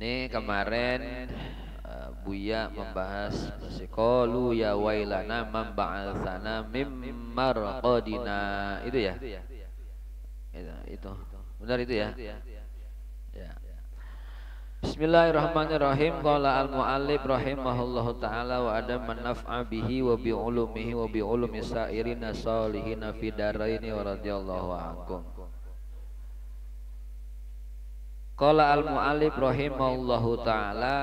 Ini kemarin Buya membahas qalu ya wailana man ba'atsana mim marqadina. Itu ya? Itu. Benar itu ya? Ya. Bismillahirrahmanirrahim. Qala al-muallif rahimahullahu taala wa adam man naf'a bihi wa bi ulumihi wa bi ulumi sairina salihina fi daraini wa radhiyallahu ankum. Qala al-muallif rahimahullahu taala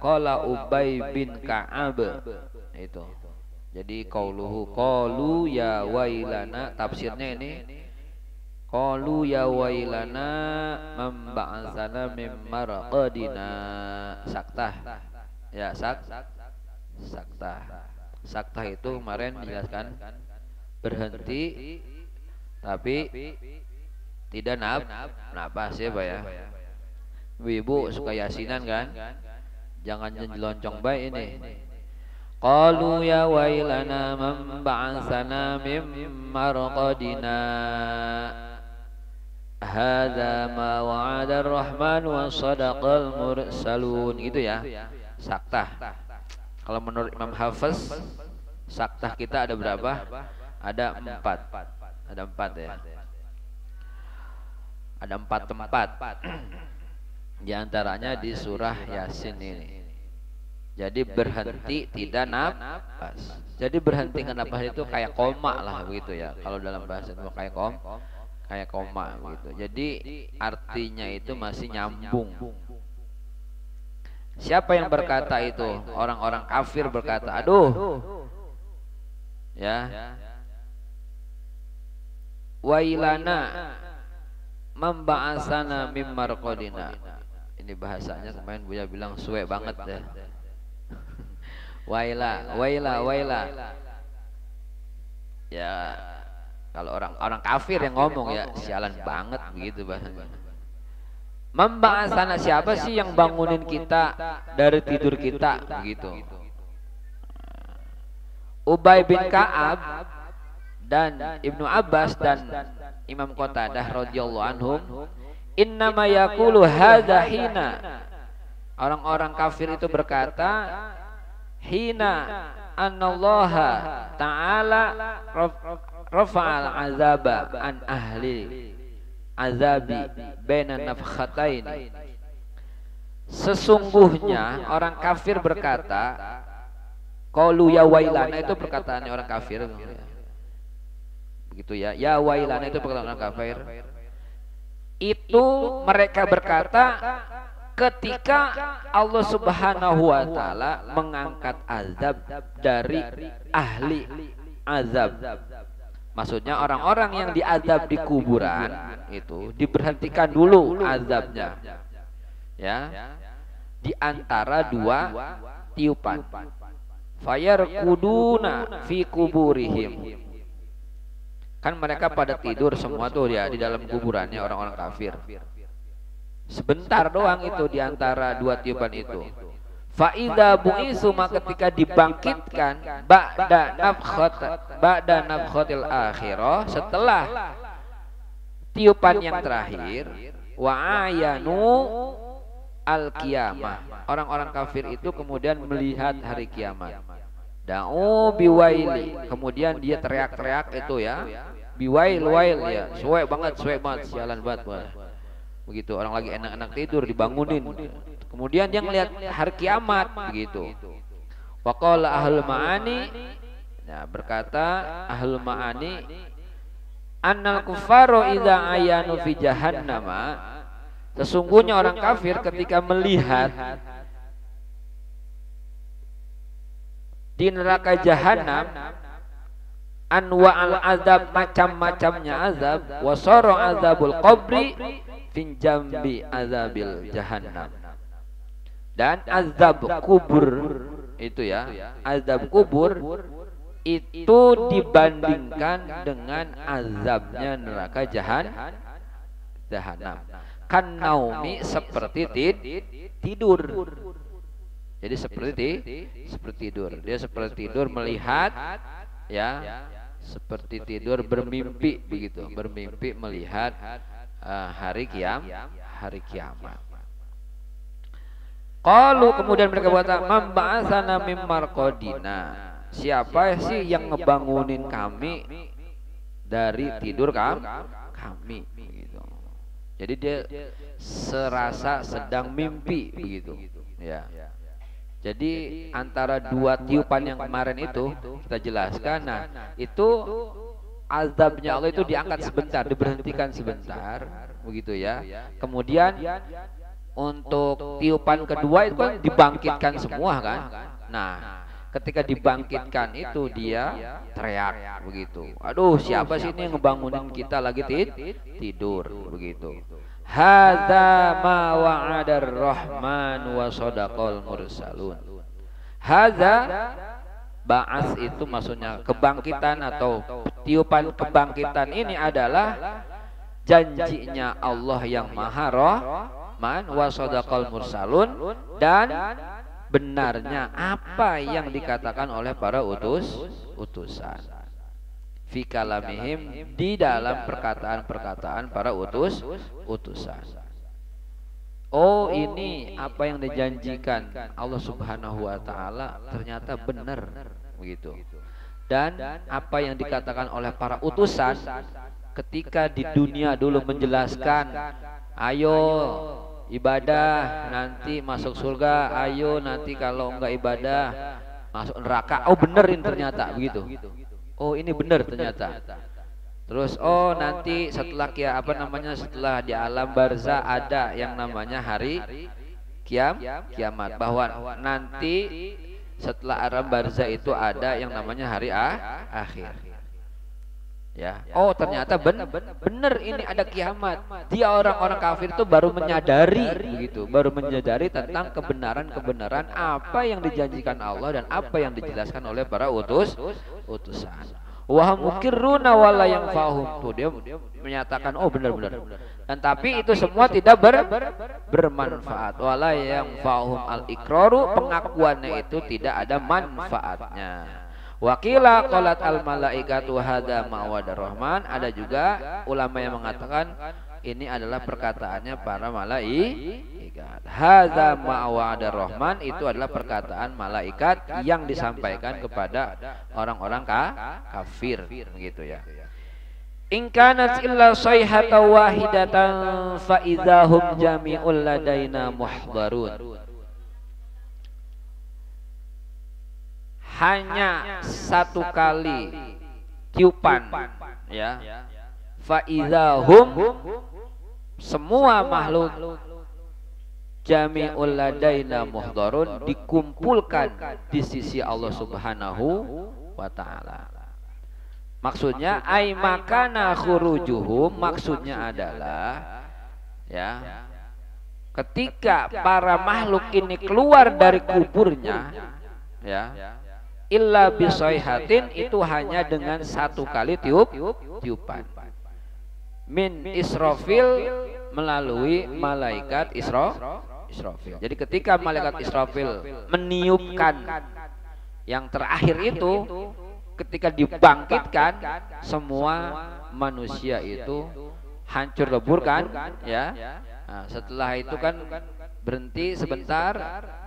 qala Ubay bin Ka'ab. Itu. Jadi qauluhu qalu ya wailana, tafsirnya ini qalu ya wailana man ba'atsana mim marqadina. Saktah. Ya, saktah. Saktah itu kemarin dijelaskan berhenti tapi tidak napas ya, Pak ya. Ibu suka yasinan kan? Jangan nyeloncong baik ini. Qalu ya wailana man ba'atsana mim marqadina. Hadza ma wa'ada ar-rahman wa sadaqal mursalun. Gitu ya. Saktah. Kalau menurut Imam Hafiz, saktah kita ada berapa? Ada 4. Ada 4 ya. Ada 4 tempat. Di antaranya di surah Yasin ini. Jadi berhenti tidak napas. Jadi berhenti napas itu kayak koma lah begitu ya. Kalau dalam bahasa itu kayak koma gitu. Jadi artinya itu masih nyambung. Siapa yang berkata itu? Orang-orang kafir berkata, aduh, ya, wailana memba'asana mim marqadina. Ini bahasanya kemarin Buya bilang suwe banget deh. Waila. Ya, kalau orang kafir yang ngomong ya sialan banget begitu bahasanya. Memba'asana, siapa sih yang bangunin kita dari tidur kita begitu. Ubay bin Ka'ab dan Ibnu Abbas dan Imam Qatadah radhiyallahu anhum innama yaqulu hadza hina. Orang-orang kafir itu berkata hina annallaha ta'ala rafa'al azaba an ahli azabi baina nafkhatain. Sesungguhnya orang kafir berkata, qalu ya wailana, itu perkataan orang kafir begitu ya. Ya wailana itu perkataan orang kafir. Itu mereka berkata ketika Allah Subhanahu wa taala mengangkat azab dari ahli azab. Maksudnya orang-orang yang diazab di kuburan itu diberhentikan dulu azabnya. Ya. Di antara 2 tiupan. Fayarkuduna fi kuburihim. Kan mereka pada tidur semua tuh ya di dalam kuburannya orang-orang kafir. Sebentar doang itu di antara 2 tiupan itu. Fa idza bu'isu, maka ketika dibangkitkan ba'da nafkhatil akhirah, setelah tiupan yang terakhir, wa ayanu al qiyamah. Orang-orang kafir itu kemudian melihat hari kiamat. Da'u biwaili, kemudian dia teriak-teriak itu ya, biwail ya, suwe banget sialan banget. Begitu, orang lagi enak-enak tidur dibangunin. Kemudian dia ngelihat hari kiamat begitu. Waqala ahlul ma'ani, nah berkata ahlul ma'ani, annal kuffaro idza ayanu fi jahannama, sesungguhnya orang kafir ketika melihat di neraka jahanam anwa'al azab, macam-macamnya azab, wasara azabul qabri fin jambi azabil jahannam, dan azab kubur itu ya, azab kubur itu dibandingkan dengan azabnya neraka jahanam. Kan naumi, seperti tidur. Jadi seperti tidur. Dia seperti tidur melihat ya, seperti tidur bermimpi begitu, bermimpi melihat hari kiamat. Qalu kemudian mereka berkata, "Mamba'atsana mim marqadina." Siapa sih yang ngebangunin kami dari tidur kami begitu. Jadi dia serasa sedang mimpi begitu ya. Jadi antara dua tiupan yang kemarin itu kita jelaskan, nah itu azabnya Allah itu diangkat sebentar, diberhentikan sebentar begitu ya. Kemudian untuk tiupan kedua itu kan dibangkitkan semua kan. Nah ketika dibangkitkan itu dia teriak begitu, aduh siapa sih ini yang ngebangunin kita lagi tidur begitu. Hadza ma wa'adar rahman wa sadaqal mursalun. Hadza ba'ats itu maksudnya kebangkitan atau tiupan kebangkitan ini adalah janjinya Allah yang Maha Rahman wa sadaqal mursalun, dan benarnya apa yang dikatakan oleh para utusan fi kalamihim, di dalam perkataan-perkataan para utusan. Oh ini apa yang dijanjikan Allah Subhanahu wa taala ternyata benar begitu. Dan apa yang dikatakan oleh para utusan ketika di dunia dulu menjelaskan, ayo ibadah nanti masuk surga, ayo nanti kalau enggak ibadah masuk neraka. Oh benerin ternyata begitu. Oh ini benar ternyata. Terus oh nanti setelah setelah di alam barzah ada yang namanya hari kiamat, bahwa nanti setelah alam barzah itu ada yang namanya hari akhir. Ya. Oh ternyata benar ini ada kiamat. Dia orang-orang kafir itu baru menyadari begitu, baru menyadari tentang kebenaran apa yang dijanjikan Allah dan apa yang dijelaskan oleh para utusan. Wa mukirruna wala yang fahum. Tuh dia menyatakan oh benar-benar. Dan tapi itu semua tidak bermanfaat. Wala yang fahum al-iqraru, pengakuannya itu tidak ada manfaatnya. Wakila qalat al malaikatu hadza ma'wadar rahman. Ada juga ulama yang mengatakan ini adalah perkataannya para malaikat. Hadza ma'wadar rahman itu adalah perkataan malaikat yang disampaikan kepada orang-orang kafir begitu ya. In kanat illa sayhatan wahidatan fa idzahum jami'ul ladaina muhdharun. Hanya satu kali tiupan ya, faizahum semua makhluk jami'ul ladaina muhdharun, dikumpulkan di sisi Allah Subhanahu wa taala. Maksudnya ai makana khurujuhum, maksudnya adalah ya ketika para makhluk ini keluar dari kuburnya ya, illa bisayhatin, itu hanya dengan satu kali tiupan min Israfil, melalui malaikat Israfil. Jadi ketika malaikat Israfil meniupkan yang terakhir itu, ketika dibangkitkan semua manusia itu hancur lebur kan ya. Nah, setelah itu kan berhenti sebentar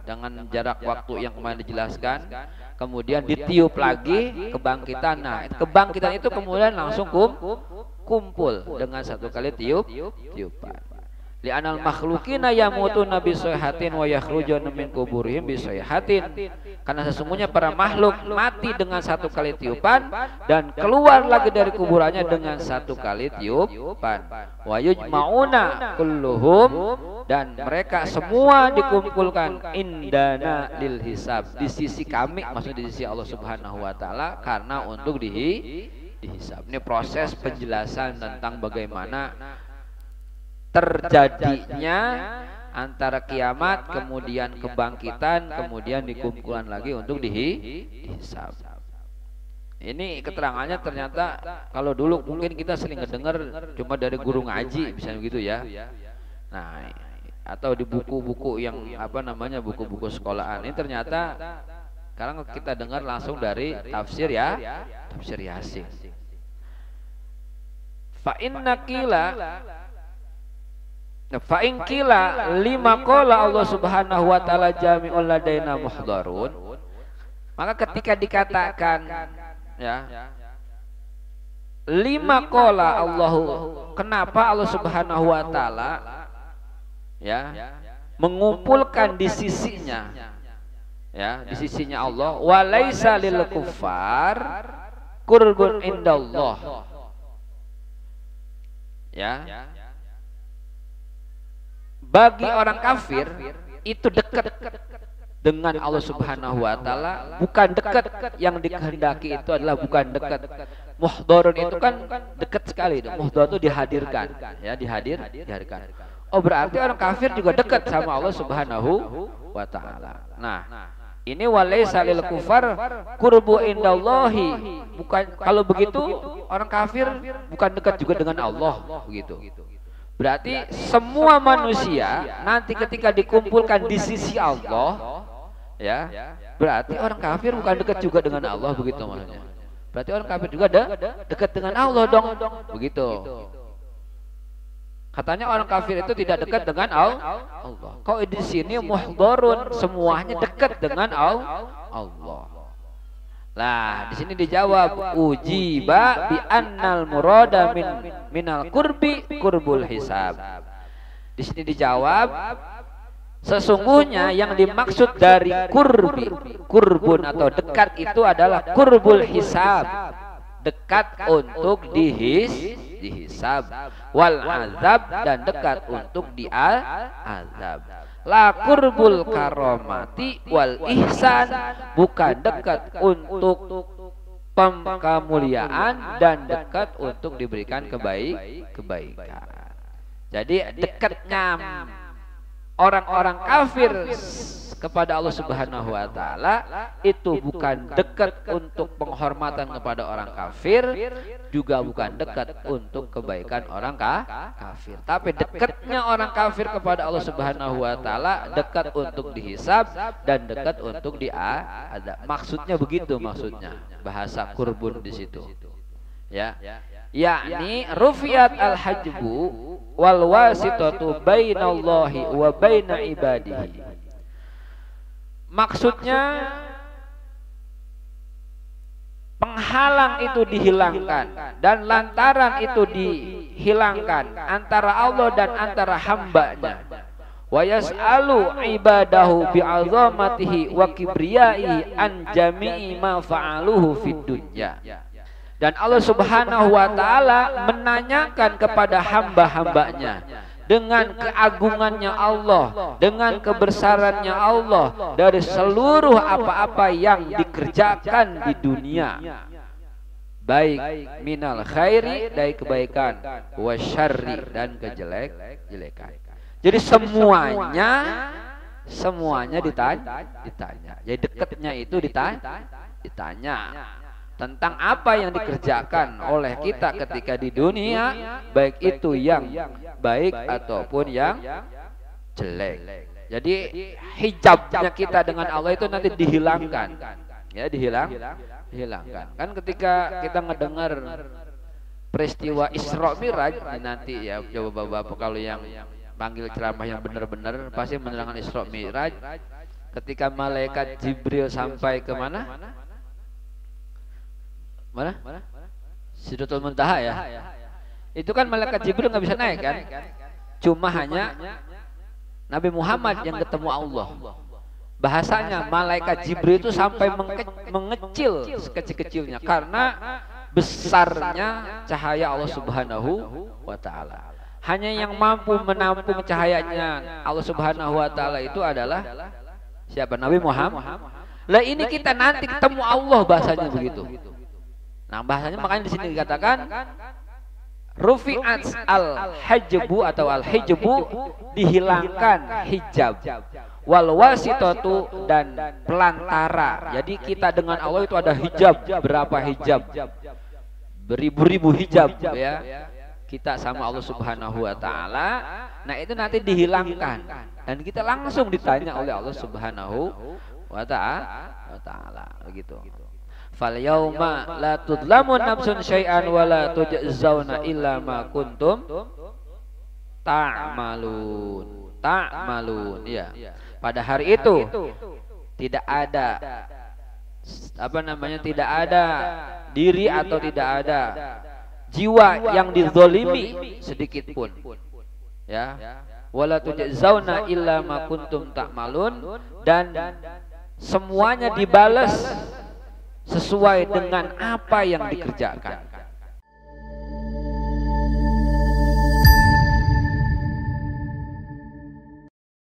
dengan jarak waktu yang kemarin dijelaskan, kemudian ditiup lagi kebangkitan. Nah kebangkitan itu kemudian langsung kumpul dengan satu kali tiupan. Li'anal makhlukina yamutuna bisayhatin wa yakhrujuna min kuburihim bisayhatin, karena sesungguhnya para makhluk mati dengan satu kali tiupan dan keluar lagi dari kuburannya dengan satu kali tiupan. Wa yujma'una kulluhum, dan mereka semua dikumpulkan indana lil hisab, di sisi kami, maksudnya di sisi Allah Subhanahu wa taala, karena untuk dihisab. Ini proses penjelasan tentang bagaimana terjadinya antara kiamat, kemudian kebangkitan, kemudian dikumpulkan lagi untuk dihisab. Ini keterangannya ternyata kalau dulu mungkin kita sering dengar cuma dari guru ngaji, bisa begitu ya. Nah, atau di buku-buku yang buku-buku sekolahan. Ini ternyata sekarang kita dengar langsung dari tafsir Yasin. Fa inna qila, Fa in qila lima qala Allah Subhanahu wa taala jami'ul ladaina muhdharun. Maka ketika dikatakan ya lima qala Allahu, kenapa Allah Subhanahu wa taala ya mengumpulkan di sisinya, ya di sisinya Allah, wa laisa lil kuffar qurbun indallah, ya bagi orang kafir itu dekat dengan Allah Subhanahu wa taala, bukan dekat yang dikehendaki itu adalah bukan dekat. Muhdharun itu kan dekat sekali, muhdhar itu dihadirkan, ya dihadirkan. Oh berarti orang kafir juga dekat sama Allah Subhanahu wa taala. Nah, ini walaysa lil kufar qurbu indallahi, bukan, kalau begitu orang kafir bukan dekat juga dengan Allah begitu. Berarti semua manusia nanti ketika dikumpulkan di sisi Allah, ya berarti orang kafir bukan dekat juga dengan Allah begitu maksudnya. Berarti orang kafir juga dekat dengan Allah dong begitu. Katanya orang kafir itu tidak dekat dengan Allah. Kau di sini muhdharun, semuanya dekat dengan Allah. Lah, di sini dijawab ujiba bi annal murada minal qurbi qurbul hisab. Di sini dijawab sesungguhnya yang dimaksud dari qurbun atau dekat itu adalah qurbul hisab, dekat untuk dihisab, wal azab, dan dekat untuk diazab. La qurbul karomati wal ihsan, bukan dekat untuk kemuliaan dan dekat untuk diberikan kebaikan. Jadi dekatnya orang-orang kafir kepada Allah Subhanahu wa taala itu bukan dekat untuk penghormatan kepada orang kafir, juga bukan dekat untuk kebaikan orang kafir. Tapi dekatnya orang kafir kepada Allah Subhanahu wa taala dekat untuk dihisab dan dekat untuk diazab. Maksudnya begitu, maksudnya bahasa kurbun di situ. Ya. Yakni rufiat al-hajbu wal wasitatu bainallahi wa baina ibadihi. Maksudnya penghalang itu dihilangkan dan lantaran itu dihilangkan antara Allah dan antara hambanya. Wa yas'alu ibadahu bi'azamatihi wa kibriyaihi an jami'i ma fa'aluhu fid dunya. Dan Allah Subhanahu wa taala menanyakan kepada hamba-hambanya dengan keagungannya Allah, dengan kebesarannya Allah dari seluruh apa-apa yang dikerjakan di dunia, baik minal khairi, dari kebaikan, wasyarri, dan kejelekan. Jadi semuanya ditanya. Jadi dekatnya itu ditanya tentang apa yang dikerjakan oleh kita ketika di dunia, baik itu yang baik ataupun yang jelek. Jadi hijabnya kita dengan Allah itu nanti dihilangkan, ya dihilangkan. Kan ketika kita ngedengar peristiwa Isra Miraj nanti, ya coba bapak kalau yang panggil ceramah yang benar-benar pasti menerangkan Isra Miraj. Ketika malaikat Jibril sampai ke mana? Sidratul Muntaha, ya. Itu kan malaikat Jibril nggak bisa naik kan? Cuma hanya Nabi Muhammad yang ketemu Allah. Bahasanya malaikat Jibril itu sampai mengecil sekecil-kecilnya karena besarnya cahaya Allah Subhanahu wa taala. Hanya yang mampu menampung cahayanya Allah Subhanahu wa taala itu adalah siapa? Nabi Muhammad. Lah ini kita nanti ketemu Allah, bahasanya begitu. Nah, bahasanya makanya di sini dikatakan rufi'at al-hajbu atau al-hijbu, dihilangkan hijab, wal wasitatu, dan pelantara. Jadi kita dengan Allah itu ada hijab, berapa hijab? Beribu-ribu hijab, ya. Kita sama Allah Subhanahu wa taala. Nah, itu nanti dihilangkan dan kita langsung ditanya oleh Allah Subhanahu wa taala begitu. Fal yauma la tudlamu nafsun syai'an wa la tujzauna illa ma kuntum ta'malun. Ta'malun, ya. Pada hari itu tidak ada tidak ada diri atau tidak ada jiwa yang dizolimi sedikit pun, ya. Wala tujzauna illa ma kuntum ta'malun, dan semuanya dibalas sesuai dengan apa yang dikerjakan.